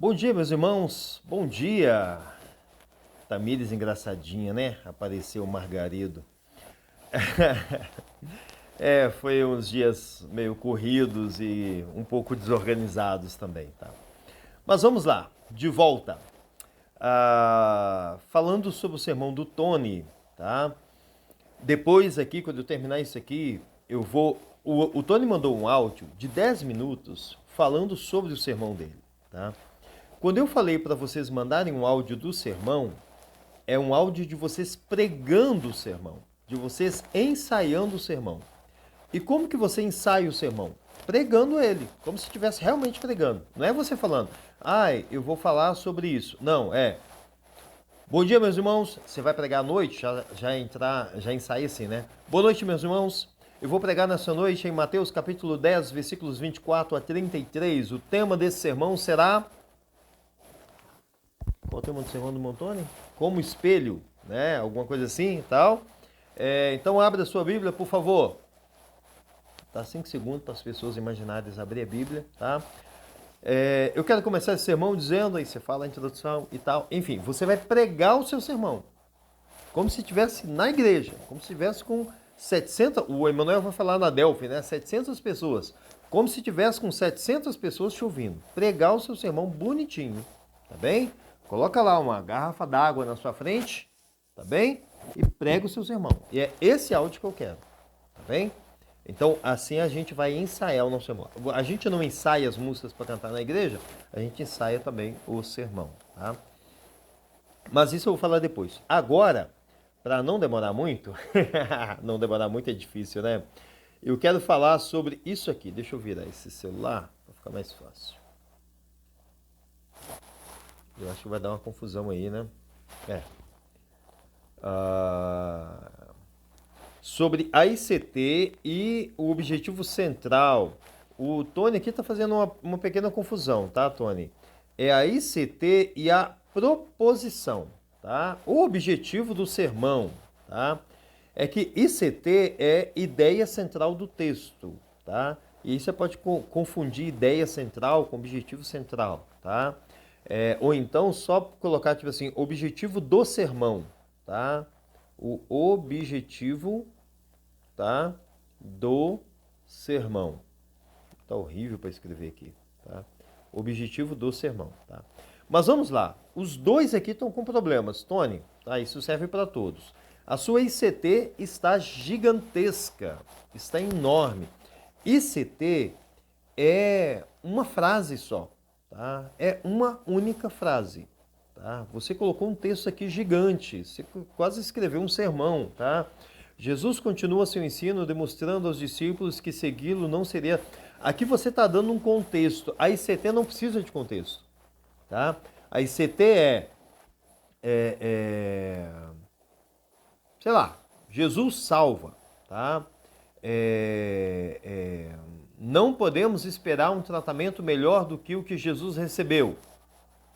Bom dia, meus irmãos. Bom dia. Tamires engraçadinha, né? Apareceu o Margarido. Foi uns dias meio corridos e um pouco desorganizados também, tá? Mas vamos lá, de volta. Falando sobre o sermão do Tony, tá? Depois aqui, quando eu terminar isso aqui, eu vou... O Tony mandou um áudio de 10 minutos falando sobre o sermão dele, tá? Quando eu falei para vocês mandarem um áudio do sermão, é um áudio de vocês pregando o sermão, de vocês ensaiando o sermão. E como que você ensaia o sermão? Pregando ele, como se estivesse realmente pregando. Não é você falando, eu vou falar sobre isso. Não, bom dia, meus irmãos. Você vai pregar à noite? Já ensaia assim, né? Boa noite, meus irmãos. Eu vou pregar nessa noite em Mateus capítulo 10, versículos 24 a 33. O tema desse sermão será... Qual o tema do sermão do Montoni? Como espelho, né? Alguma coisa assim e tal. Então abra a sua Bíblia, por favor. Dá 5 segundos para as pessoas imaginárias abrir a Bíblia, tá? Eu quero começar esse sermão dizendo, aí você fala a introdução e tal. Enfim, você vai pregar o seu sermão. Como se estivesse na igreja. Como se estivesse com 700... O Emanuel vai falar na Delphi, né? 700 pessoas. Como se estivesse com 700 pessoas te ouvindo. Pregar o seu sermão bonitinho, tá bem? Coloca lá uma garrafa d'água na sua frente, tá bem? E prega o seu sermão. E é esse áudio que eu quero, tá bem? Então, assim a gente vai ensaiar o nosso sermão. A gente não ensaia as músicas para cantar na igreja, a gente ensaia também o sermão, tá? Mas isso eu vou falar depois. Agora, para não demorar muito, não demorar muito é difícil, né? Eu quero falar sobre isso aqui. Deixa eu virar esse celular para ficar mais fácil. Eu acho que vai dar uma confusão aí, né? Sobre a ICT e o objetivo central. O Tony aqui está fazendo uma pequena confusão, tá, Tony? É a ICT e a proposição, tá? O objetivo do sermão, tá? É que ICT é ideia central do texto, tá? E aí você pode confundir ideia central com objetivo central, tá? Ou então só colocar tipo assim, objetivo do sermão, tá? O objetivo, tá, do sermão. Tá horrível para escrever aqui, tá? Objetivo do sermão, tá? Mas vamos lá. Os dois aqui estão com problemas, Tony. Tá? Isso serve para todos. A sua ICT está gigantesca, está enorme. ICT é uma frase só, tá? É uma única frase, tá? Você colocou um texto aqui gigante, você quase escreveu um sermão, tá? Jesus continua seu ensino demonstrando aos discípulos que segui-lo não seria... Aqui você está dando um contexto, a ICT não precisa de contexto, tá? A ICT sei lá, Jesus salva, tá? Não podemos esperar um tratamento melhor do que o que Jesus recebeu.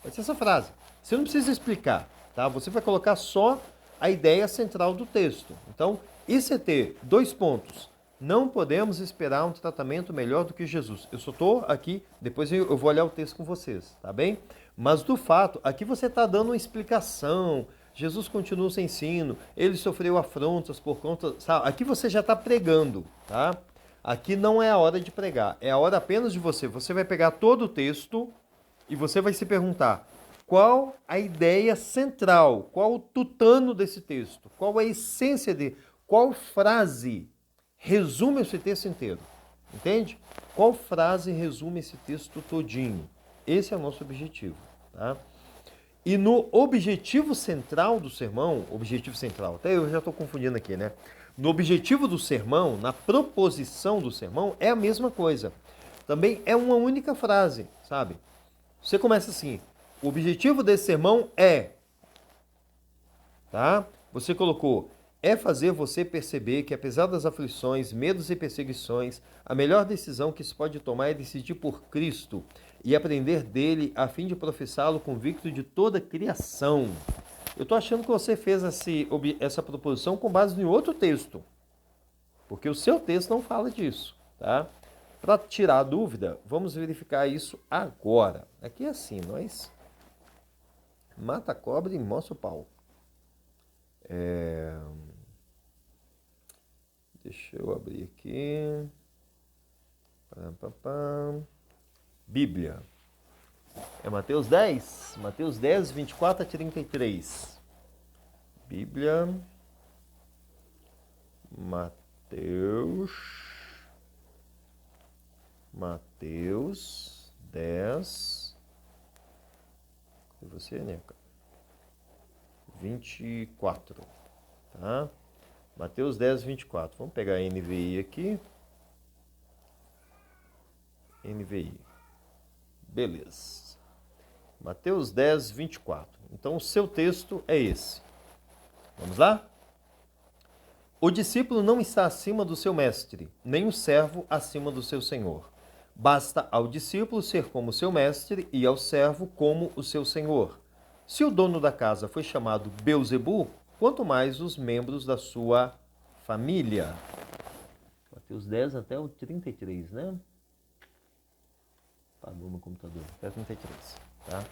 Vai ser essa frase. Você não precisa explicar, tá? Você vai colocar só a ideia central do texto. Então, ICT, 2 pontos. Não podemos esperar um tratamento melhor do que Jesus. Eu só estou aqui, depois eu vou olhar o texto com vocês, tá bem? Mas do fato, aqui você está dando uma explicação. Jesus continua seu ensino, ele sofreu afrontas por conta... Sabe? Aqui você já está pregando, tá? Aqui não é a hora de pregar, é a hora apenas de você. Você vai pegar todo o texto e você vai se perguntar qual a ideia central, qual o tutano desse texto, qual a essência dele, qual frase resume esse texto inteiro, entende? Qual frase resume esse texto todinho? Esse é o nosso objetivo, tá? E no objetivo central do sermão, objetivo central, até eu já estou confundindo aqui, né? No objetivo do sermão, na proposição do sermão, é a mesma coisa. Também é uma única frase, sabe? Você começa assim, o objetivo desse sermão é, tá? Você colocou, é fazer você perceber que apesar das aflições, medos e perseguições, a melhor decisão que se pode tomar é decidir por Cristo e aprender dele a fim de professá-lo convicto de toda a criação. Eu estou achando que você fez essa proposição com base em outro texto, porque o seu texto não fala disso, tá? Para tirar a dúvida, vamos verificar isso agora. Aqui é assim, nós mata a cobra e mostra o pau. Deixa eu abrir aqui. Bíblia. É Mateus 10? Mateus 10, 24 a 33. Bíblia. Mateus 10. Cadê você, Neca? 24. Tá? Mateus 10, 24. Vamos pegar a NVI aqui. NVI. Beleza. Mateus 10, 24. Então, o seu texto é esse. Vamos lá? O discípulo não está acima do seu mestre, nem o servo acima do seu senhor. Basta ao discípulo ser como seu mestre e ao servo como o seu senhor. Se o dono da casa foi chamado Beelzebu, quanto mais os membros da sua família. Mateus 10 até o 33, né? Parou no computador. Até 33, tá?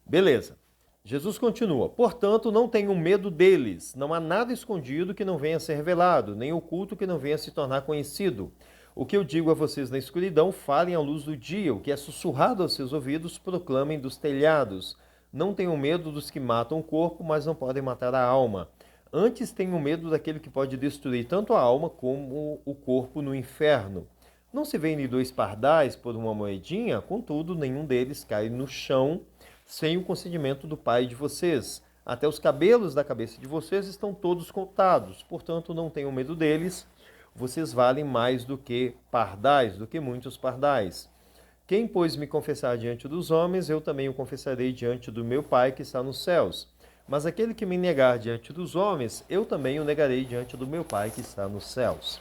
Beleza. Jesus continua. Portanto, não tenham medo deles. Não há nada escondido que não venha a ser revelado, nem oculto que não venha a se tornar conhecido. O que eu digo a vocês na escuridão, falem à luz do dia. O que é sussurrado aos seus ouvidos, proclamem dos telhados. Não tenham medo dos que matam o corpo, mas não podem matar a alma. Antes tenham medo daquele que pode destruir tanto a alma como o corpo no inferno. Não se vendem 2 pardais por uma moedinha, contudo, nenhum deles cai no chão sem o consentimento do Pai de vocês. Até os cabelos da cabeça de vocês estão todos contados. Portanto, não tenham medo deles. Vocês valem mais do que pardais, do que muitos pardais. Quem, pois, me confessar diante dos homens, eu também o confessarei diante do meu Pai que está nos céus. Mas aquele que me negar diante dos homens, eu também o negarei diante do meu Pai que está nos céus.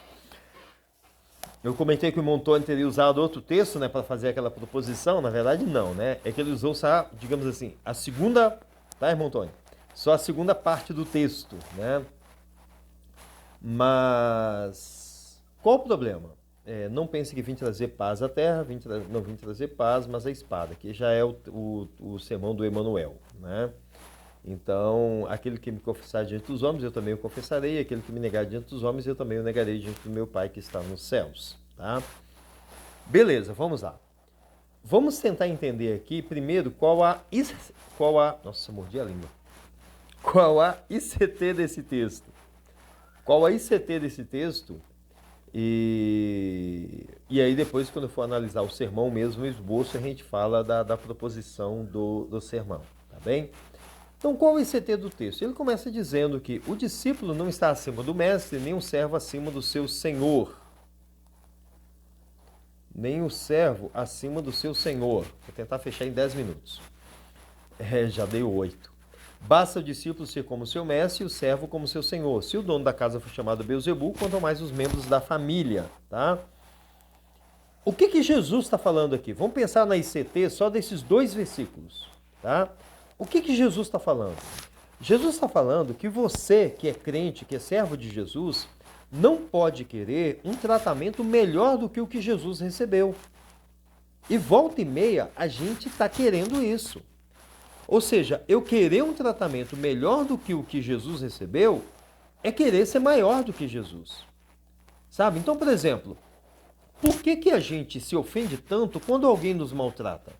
Eu comentei que o Montoni teria usado outro texto, né, para fazer aquela proposição. Na verdade, não, né? É que ele usou, digamos assim, a segunda, tá, irmão Tony? Só a segunda parte do texto, né? Mas qual o problema? Não pense que vim trazer paz à terra, não vim trazer paz, mas a espada, que já é o sermão do Emanuel, né? Então, aquele que me confessar diante dos homens, eu também o confessarei. Aquele que me negar diante dos homens, eu também o negarei diante do meu Pai que está nos céus. Tá? Beleza, vamos lá. Vamos tentar entender aqui, primeiro, nossa, mordi a língua. Qual a ICT desse texto? Qual a ICT desse texto? E aí, depois, quando eu for analisar o sermão mesmo, o esboço, a gente fala da proposição do sermão. Tá bem? Então, qual é o ICT do texto? Ele começa dizendo que o discípulo não está acima do mestre, nem o servo acima do seu senhor. Nem o servo acima do seu senhor. Vou tentar fechar em 10 minutos. Já dei 8. Basta o discípulo ser como seu mestre e o servo como seu senhor. Se o dono da casa for chamado Beelzebu, quanto mais os membros da família, tá? O que Jesus está falando aqui? Vamos pensar na ICT só desses 2 versículos, tá? O que Jesus está falando? Jesus está falando que você, que é crente, que é servo de Jesus, não pode querer um tratamento melhor do que o que Jesus recebeu. E volta e meia, a gente está querendo isso. Ou seja, eu querer um tratamento melhor do que o que Jesus recebeu é querer ser maior do que Jesus. Sabe? Então, por exemplo, por que a gente se ofende tanto quando alguém nos maltrata?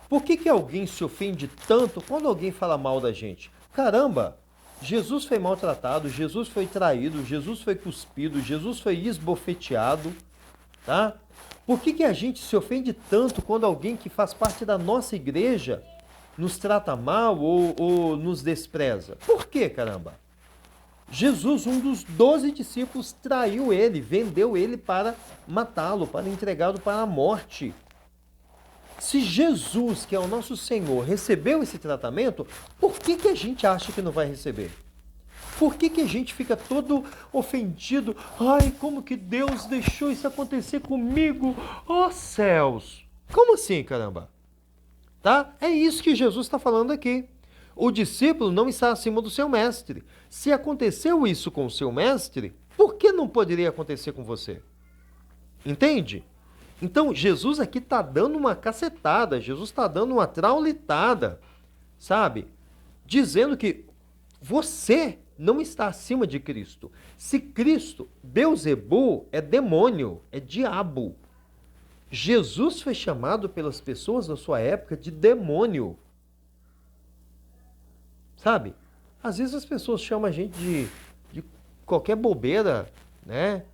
Por que alguém se ofende tanto quando alguém fala mal da gente? Caramba, Jesus foi maltratado, Jesus foi traído, Jesus foi cuspido, Jesus foi esbofeteado, tá? Por que a gente se ofende tanto quando alguém que faz parte da nossa igreja nos trata mal ou nos despreza? Por que, caramba? Jesus, um dos 12 discípulos, traiu ele, vendeu ele para matá-lo, para entregá-lo para a morte. Se Jesus, que é o nosso Senhor, recebeu esse tratamento, por que a gente acha que não vai receber? Por que a gente fica todo ofendido? Ai, como que Deus deixou isso acontecer comigo? Oh, céus! Como assim, caramba? Tá? É isso que Jesus está falando aqui. O discípulo não está acima do seu mestre. Se aconteceu isso com o seu mestre, por que não poderia acontecer com você? Entende? Então, Jesus aqui está dando uma cacetada, Jesus está dando uma traulitada, sabe? Dizendo que você não está acima de Cristo. Se Cristo, Beelzebul é demônio, é diabo. Jesus foi chamado pelas pessoas da sua época de demônio. Sabe? Às vezes as pessoas chamam a gente de qualquer bobeira, né?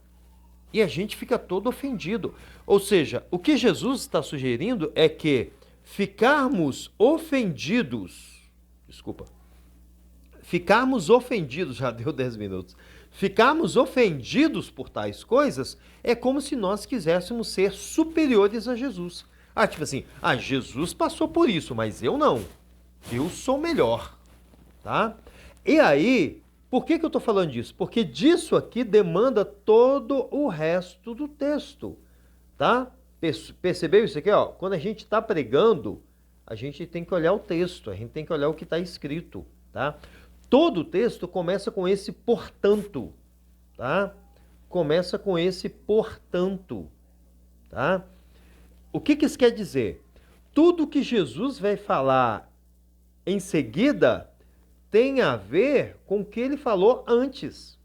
E a gente fica todo ofendido. Ou seja, o que Jesus está sugerindo é que ficarmos ofendidos, desculpa, ficarmos ofendidos, já deu 10 minutos, ficarmos ofendidos por tais coisas é como se nós quiséssemos ser superiores a Jesus. Ah, tipo assim, Jesus passou por isso, mas eu não. Eu sou melhor, tá? E aí, por que eu estou falando disso? Porque disso aqui demanda todo o resto do texto, tá? Percebeu isso aqui, ó? Quando a gente está pregando, a gente tem que olhar o texto, a gente tem que olhar o que está escrito, tá? Todo o texto começa com esse portanto, tá? Começa com esse portanto, tá? O que isso quer dizer? Tudo que Jesus vai falar em seguida tem a ver com o que ele falou antes.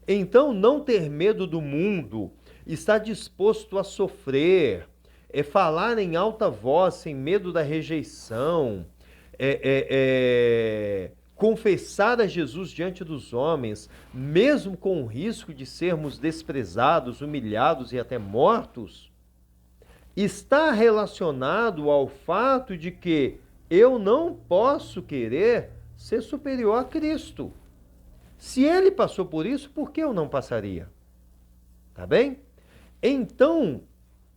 Então, não ter medo do mundo, estar disposto a sofrer, falar em alta voz, sem medo da rejeição, confessar a Jesus diante dos homens, mesmo com o risco de sermos desprezados, humilhados e até mortos, está relacionado ao fato de que eu não posso querer ser superior a Cristo. Se ele passou por isso, por que eu não passaria? Tá bem? Então,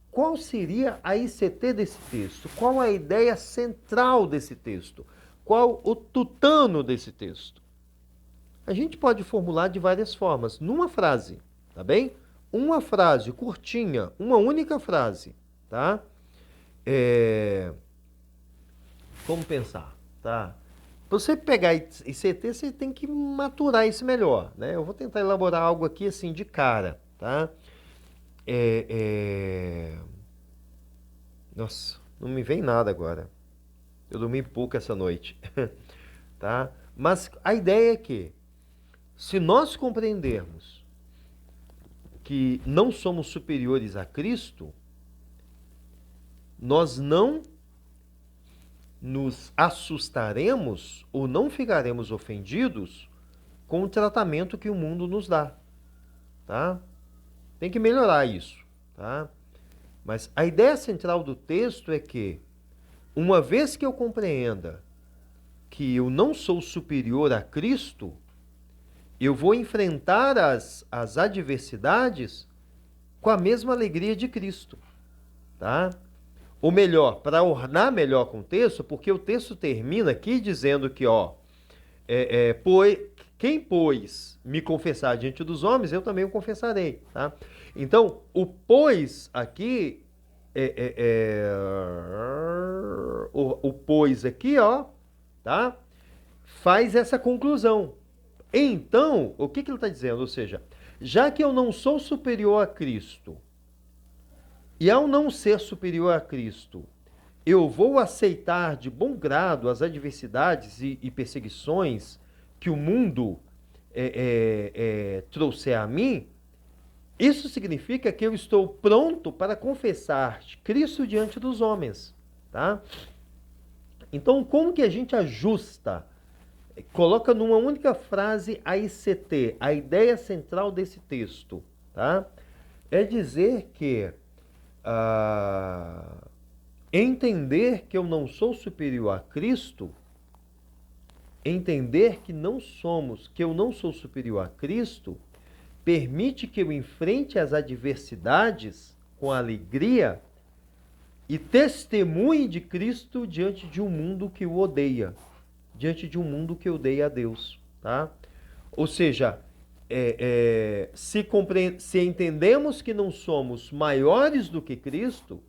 qual seria a ICT desse texto? Qual a ideia central desse texto? Qual o tutano desse texto? A gente pode formular de várias formas, numa frase, tá bem? Uma frase curtinha, uma única frase, tá? Vamos pensar, tá? Para você pegar ICT, você tem que maturar isso melhor, né? Eu vou tentar elaborar algo aqui assim de cara, tá? Nossa, não me vem nada agora. Eu dormi pouco essa noite, tá? Mas a ideia é que, se nós compreendermos que não somos superiores a Cristo, nós não nos assustaremos ou não ficaremos ofendidos com o tratamento que o mundo nos dá, tá? Tem que melhorar isso, tá? Mas a ideia central do texto é que, uma vez que eu compreenda que eu não sou superior a Cristo, eu vou enfrentar as adversidades com a mesma alegria de Cristo, tá? Ou melhor, para ornar melhor com o texto, porque o texto termina aqui dizendo que, ó, quem, pois, me confessar diante dos homens, eu também o confessarei, tá? Então, o pois aqui, o pois aqui, ó, tá? Faz essa conclusão. Então, o que ele está dizendo? Ou seja, já que eu não sou superior a Cristo, e ao não ser superior a Cristo, eu vou aceitar de bom grado as adversidades e perseguições que o mundo trouxer a mim, isso significa que eu estou pronto para confessar Cristo diante dos homens, tá? Então, como que a gente ajusta, coloca numa única frase a ICT, a ideia central desse texto, tá? É dizer que entender que eu não sou superior a Cristo, entender que eu não sou superior a Cristo, permite que eu enfrente as adversidades com alegria e testemunhe de Cristo diante de um mundo que o odeia, diante de um mundo que odeia a Deus, tá? Ou seja, se entendemos que não somos maiores do que Cristo,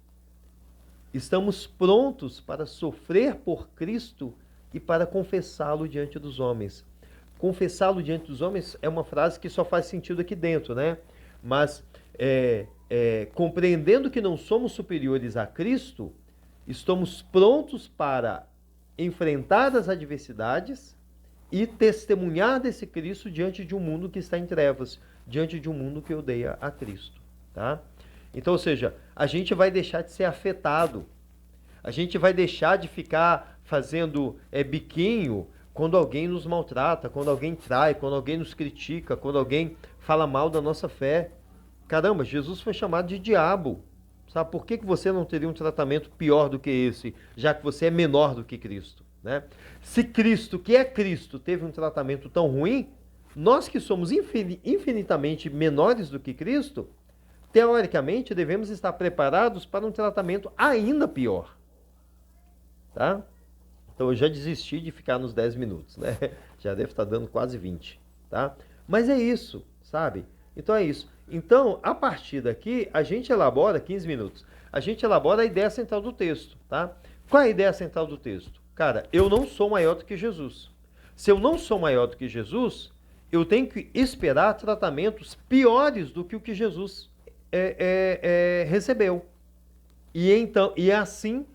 estamos prontos para sofrer por Cristo e para confessá-lo diante dos homens. Confessá-lo diante dos homens é uma frase que só faz sentido aqui dentro, né? Mas compreendendo que não somos superiores a Cristo, estamos prontos para enfrentar as adversidades e testemunhar desse Cristo diante de um mundo que está em trevas, diante de um mundo que odeia a Cristo, tá? Então, ou seja, a gente vai deixar de ser afetado, a gente vai deixar de ficar fazendo biquinho quando alguém nos maltrata, quando alguém trai, quando alguém nos critica, quando alguém fala mal da nossa fé. Caramba, Jesus foi chamado de diabo. Sabe por que você não teria um tratamento pior do que esse, já que você é menor do que Cristo, né? Se Cristo, que é Cristo, teve um tratamento tão ruim, nós que somos infinitamente menores do que Cristo, teoricamente devemos estar preparados para um tratamento ainda pior, tá? Então eu já desisti de ficar nos 10 minutos, né? Já deve estar dando quase 20, tá? Mas é isso, sabe? Então é isso. Então, a partir daqui, a gente elabora, 15 minutos, a gente elabora a ideia central do texto, tá? Qual é a ideia central do texto? Cara, eu não sou maior do que Jesus. Se eu não sou maior do que Jesus, eu tenho que esperar tratamentos piores do que o que Jesus recebeu. E assim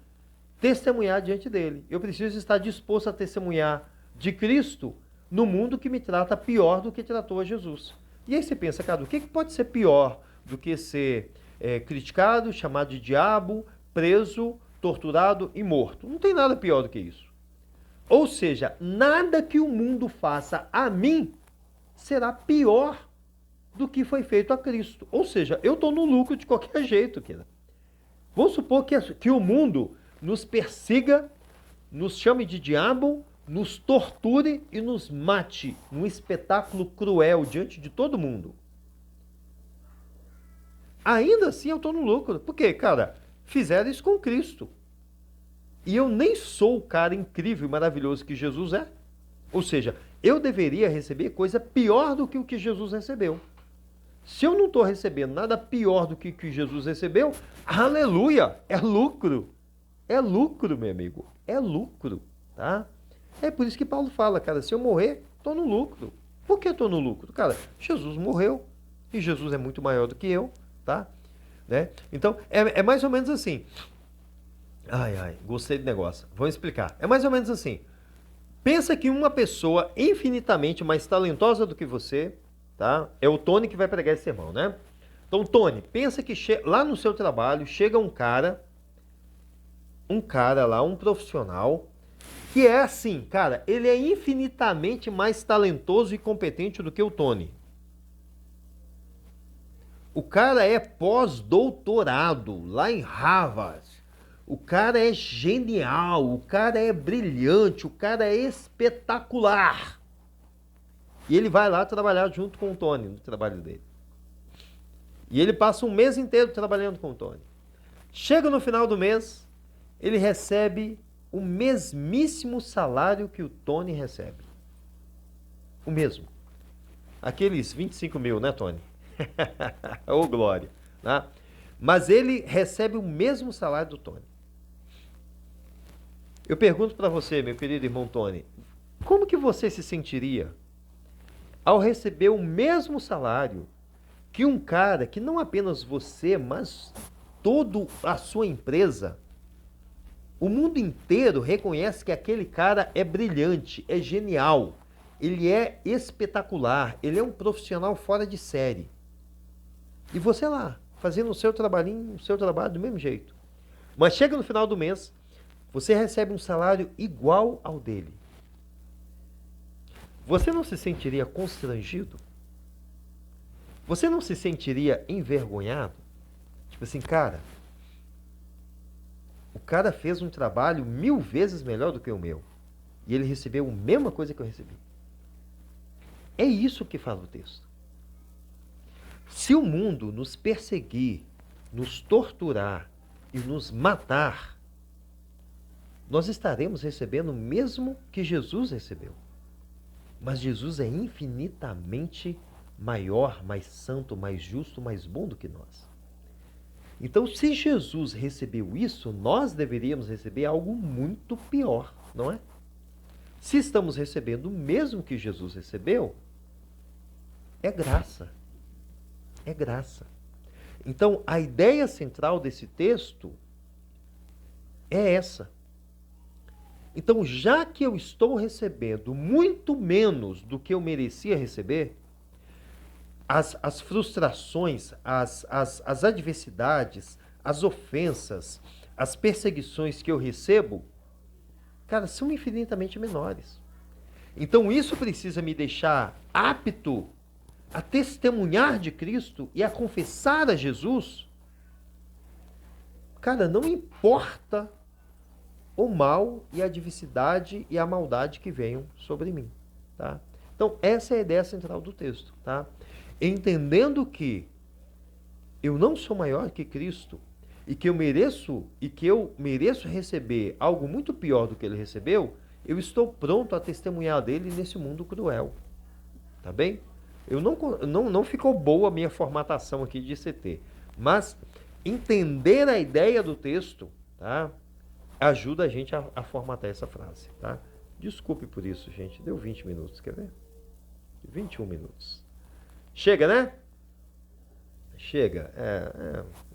testemunhar diante dele. Eu preciso estar disposto a testemunhar de Cristo no mundo que me trata pior do que tratou a Jesus. E aí você pensa, cara, o que pode ser pior do que ser criticado, chamado de diabo, preso, torturado e morto? Não tem nada pior do que isso. Ou seja, nada que o mundo faça a mim será pior do que foi feito a Cristo. Ou seja, eu estou no lucro de qualquer jeito, cara. Vamos supor que o mundo nos persiga, nos chame de diabo, nos torture e nos mate num espetáculo cruel diante de todo mundo. Ainda assim eu estou no lucro. Por quê, cara? Fizeram isso com Cristo. E eu nem sou o cara incrível e maravilhoso que Jesus é. Ou seja, eu deveria receber coisa pior do que o que Jesus recebeu. Se eu não estou recebendo nada pior do que o que Jesus recebeu, aleluia, é lucro. É lucro, meu amigo. É lucro, tá? É por isso que Paulo fala, cara, se eu morrer, estou no lucro. Por que estou no lucro? Cara, Jesus morreu e Jesus é muito maior do que eu, tá? Né? Então, é mais ou menos assim. Ai, gostei do negócio. Vou explicar. É mais ou menos assim. Pensa que uma pessoa infinitamente mais talentosa do que você, tá? É o Tony que vai pregar esse sermão, né? Então, Tony, pensa que lá no seu trabalho chega um cara lá, um profissional, que é assim, cara, ele é infinitamente mais talentoso e competente do que o Tony. O cara é pós-doutorado lá em Harvard. O cara é genial, o cara é brilhante, o cara é espetacular. E ele vai lá trabalhar junto com o Tony no trabalho dele. E ele passa um mês inteiro trabalhando com o Tony. Chega no final do mês, ele recebe o mesmíssimo salário que o Tony recebe. O mesmo. Aqueles 25 mil, né, Tony? Ô, glória. Né? Mas ele recebe o mesmo salário do Tony. Eu pergunto para você, meu querido irmão Tony, como que você se sentiria ao receber o mesmo salário que um cara que não apenas você, mas toda a sua empresa, o mundo inteiro reconhece que aquele cara é brilhante, é genial, ele é espetacular, ele é um profissional fora de série. E você lá, fazendo o seu trabalhinho, o seu trabalho do mesmo jeito. Mas chega no final do mês, você recebe um salário igual ao dele. Você não se sentiria constrangido? Você não se sentiria envergonhado? Tipo assim, cara, o cara fez um trabalho 1000 vezes melhor do que o meu. E ele recebeu a mesma coisa que eu recebi. É isso que fala o texto. Se o mundo nos perseguir, nos torturar e nos matar, nós estaremos recebendo o mesmo que Jesus recebeu. Mas Jesus é infinitamente maior, mais santo, mais justo, mais bom do que nós. Então, se Jesus recebeu isso, nós deveríamos receber algo muito pior, não é? Se estamos recebendo o mesmo que Jesus recebeu, é graça. É graça. Então, a ideia central desse texto é essa. Então, já que eu estou recebendo muito menos do que eu merecia receber, as frustrações, as adversidades, as ofensas, as perseguições que eu recebo, cara, são infinitamente menores. Então, isso precisa me deixar apto a testemunhar de Cristo e a confessar a Jesus. Cara, não importa o mal e a adversidade e a maldade que venham sobre mim, tá? Então, essa é a ideia central do texto, tá? Entendendo que eu não sou maior que Cristo e que eu mereço receber algo muito pior do que ele recebeu, eu estou pronto a testemunhar dele nesse mundo cruel, tá bem? Não ficou boa a minha formatação aqui de CT, mas entender a ideia do texto, tá? Ajuda a gente a formatar essa frase, tá? Desculpe por isso, gente. Deu 20 minutos, quer ver? 21 minutos. Chega, né? Chega.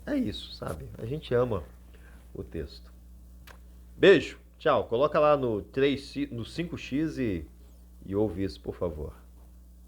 É isso, sabe? A gente ama o texto. Beijo. Tchau. Coloca lá no 5x e ouve isso, por favor.